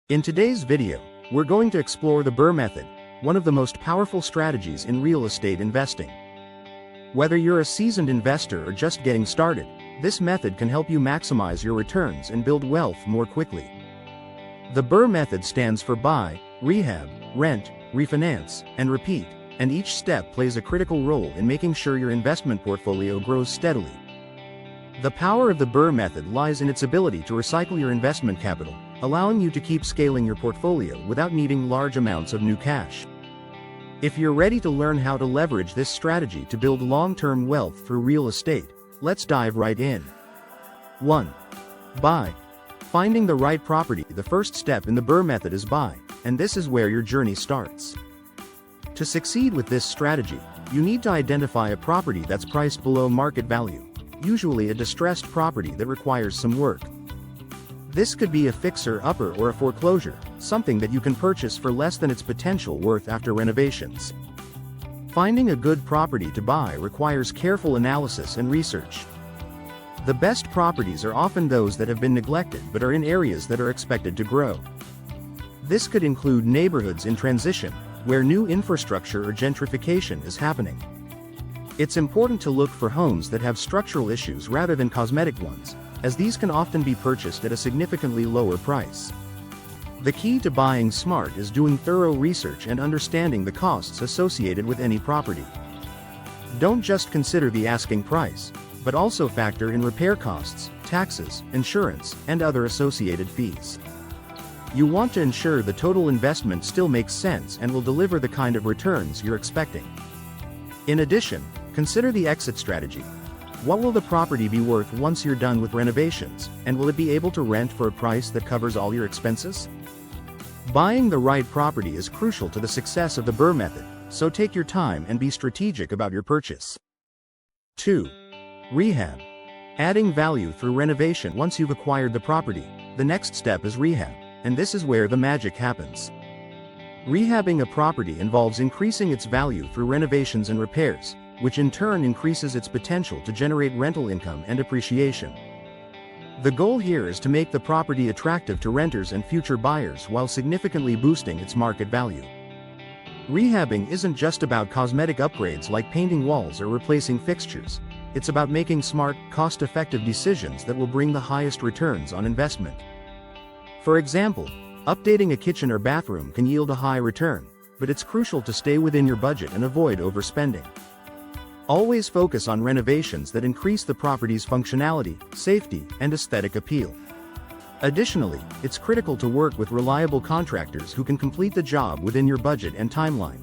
In today's video, we're going to explore the BRRRR method, one of the most powerful strategies in real estate investing. Whether you're a seasoned investor or just getting started, this method can help you maximize your returns and build wealth more quickly. The BRRRR method stands for buy, rehab, rent, refinance, and repeat, and each step plays a critical role in making sure your investment portfolio grows steadily. The power of the BRRRR method lies in its ability to recycle your investment capital, allowing you to keep scaling your portfolio without needing large amounts of new cash. If you're ready to learn how to leverage this strategy to build long-term wealth through real estate, let's dive right in. 1. Buy. Finding the right property. The first step in the BRRRR method is buy, and this is where your journey starts. To succeed with this strategy, you need to identify a property that's priced below market value, usually a distressed property that requires some work. This could be a fixer-upper or a foreclosure, something that you can purchase for less than its potential worth after renovations. Finding a good property to buy requires careful analysis and research. The best properties are often those that have been neglected but are in areas that are expected to grow. This could include neighborhoods in transition, where new infrastructure or gentrification is happening. It's important to look for homes that have structural issues rather than cosmetic ones, as these can often be purchased at a significantly lower price. The key to buying smart is doing thorough research and understanding the costs associated with any property. Don't just consider the asking price, but also factor in repair costs, taxes, insurance, and other associated fees. You want to ensure the total investment still makes sense and will deliver the kind of returns you're expecting. In addition, consider the exit strategy. What will the property be worth once you're done with renovations, and will it be able to rent for a price that covers all your expenses? Buying the right property is crucial to the success of the BRRRR method, so take your time and be strategic about your purchase. 2. Rehab. Adding value through renovation. Once you've acquired the property, the next step is rehab, and this is where the magic happens. Rehabbing a property involves increasing its value through renovations and repairs, which in turn increases its potential to generate rental income and appreciation. The goal here is to make the property attractive to renters and future buyers while significantly boosting its market value. Rehabbing isn't just about cosmetic upgrades like painting walls or replacing fixtures. It's about making smart, cost-effective decisions that will bring the highest returns on investment. For example, updating a kitchen or bathroom can yield a high return, but it's crucial to stay within your budget and avoid overspending. Always focus on renovations that increase the property's functionality, safety, and aesthetic appeal. Additionally, it's critical to work with reliable contractors who can complete the job within your budget and timeline.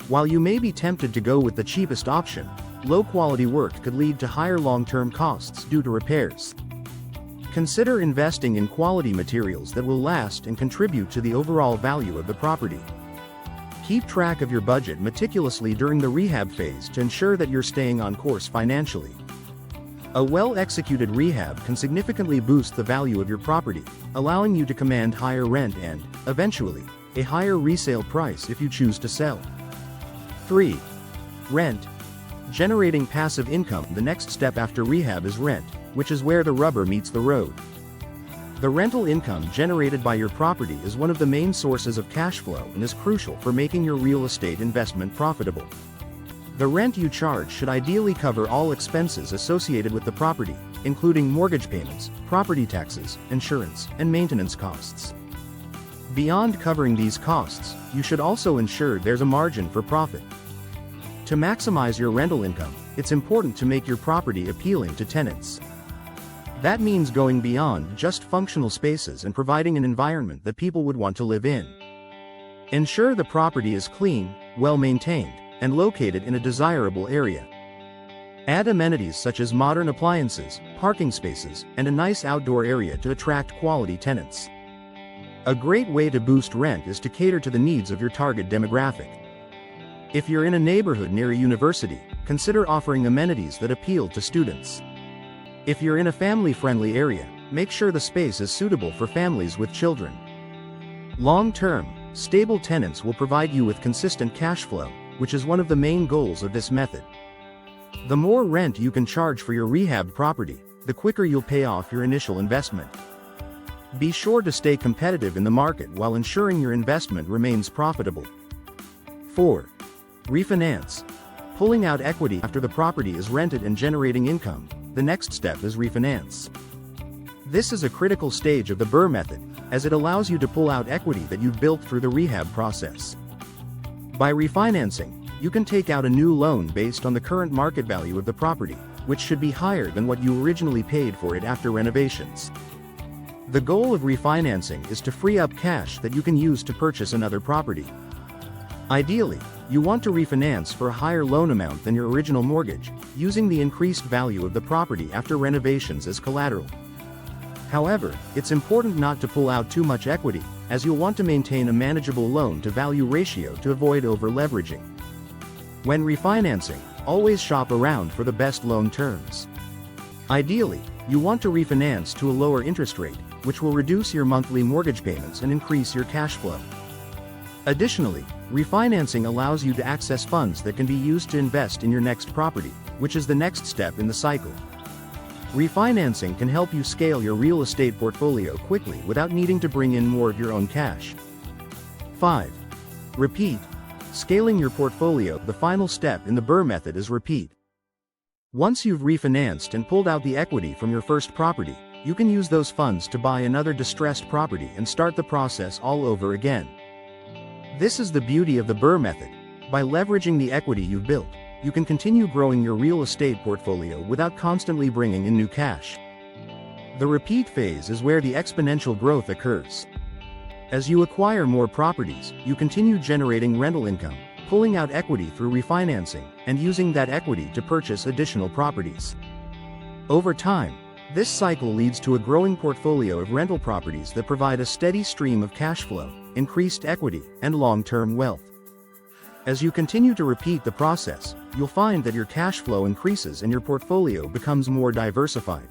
While you may be tempted to go with the cheapest option, low-quality work could lead to higher long-term costs due to repairs. Consider investing in quality materials that will last and contribute to the overall value of the property. Keep track of your budget meticulously during the rehab phase to ensure that you're staying on course financially. A well-executed rehab can significantly boost the value of your property, allowing you to command higher rent and, eventually, a higher resale price if you choose to sell. 3. Rent. Generating passive income. The next step after rehab is rent, which is where the rubber meets the road. The rental income generated by your property is one of the main sources of cash flow and is crucial for making your real estate investment profitable. The rent you charge should ideally cover all expenses associated with the property, including mortgage payments, property taxes, insurance, and maintenance costs. Beyond covering these costs, you should also ensure there's a margin for profit. To maximize your rental income, it's important to make your property appealing to tenants. That means going beyond just functional spaces and providing an environment that people would want to live in. Ensure the property is clean, well-maintained, and located in a desirable area. Add amenities such as modern appliances, parking spaces, and a nice outdoor area to attract quality tenants. A great way to boost rent is to cater to the needs of your target demographic. If you're in a neighborhood near a university, consider offering amenities that appeal to students. If you're in a family-friendly area, make sure the space is suitable for families with children. Long-term, stable tenants will provide you with consistent cash flow, which is one of the main goals of this method. The more rent you can charge for your rehab property, the quicker you'll pay off your initial investment. Be sure to stay competitive in the market while ensuring your investment remains profitable. 4. Refinance. Pulling out equity after the property is rented and generating income. The next step is refinance. This is a critical stage of the BRRRR method, as it allows you to pull out equity that you've built through the rehab process. By refinancing, you can take out a new loan based on the current market value of the property, which should be higher than what you originally paid for it after renovations. The goal of refinancing is to free up cash that you can use to purchase another property. Ideally, you want to refinance for a higher loan amount than your original mortgage, using the increased value of the property after renovations as collateral. However, it's important not to pull out too much equity, as you'll want to maintain a manageable loan-to-value ratio to avoid over-leveraging. When refinancing, always shop around for the best loan terms. Ideally, you want to refinance to a lower interest rate, which will reduce your monthly mortgage payments and increase your cash flow. Additionally, refinancing allows you to access funds that can be used to invest in your next property, which is the next step in the cycle. Refinancing can help you scale your real estate portfolio quickly without needing to bring in more of your own cash. 5. Repeat. Scaling your portfolio. The final step in the BRRRR method is repeat. Once you've refinanced and pulled out the equity from your first property, you can use those funds to buy another distressed property and start the process all over again. This is the beauty of the BRRRR method. By leveraging the equity you've built, you can continue growing your real estate portfolio without constantly bringing in new cash. The repeat phase is where the exponential growth occurs. As you acquire more properties, you continue generating rental income, pulling out equity through refinancing, and using that equity to purchase additional properties. Over time, this cycle leads to a growing portfolio of rental properties that provide a steady stream of cash flow, increased equity, and long-term wealth. As you continue to repeat the process, you'll find that your cash flow increases and your portfolio becomes more diversified.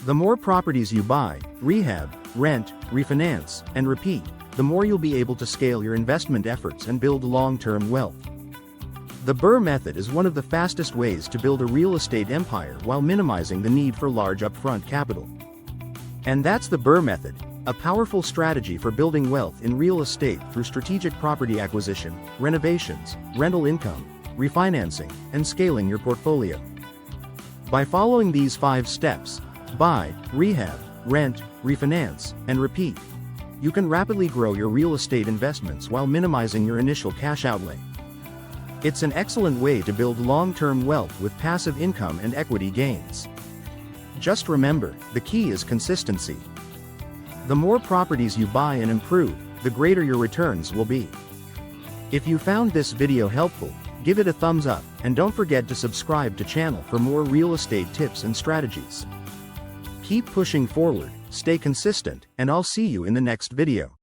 The more properties you buy, rehab, rent, refinance, and repeat, the more you'll be able to scale your investment efforts and build long-term wealth. The BRRRR method is one of the fastest ways to build a real estate empire while minimizing the need for large upfront capital. And that's the BRRRR method, a powerful strategy for building wealth in real estate through strategic property acquisition, renovations, rental income, refinancing, and scaling your portfolio. By following these 5 steps, buy, rehab, rent, refinance, and repeat, you can rapidly grow your real estate investments while minimizing your initial cash outlay. It's an excellent way to build long-term wealth with passive income and equity gains. Just remember, the key is consistency. The more properties you buy and improve, the greater your returns will be. If you found this video helpful, give it a thumbs up, and don't forget to subscribe to the channel for more real estate tips and strategies. Keep pushing forward, stay consistent, and I'll see you in the next video.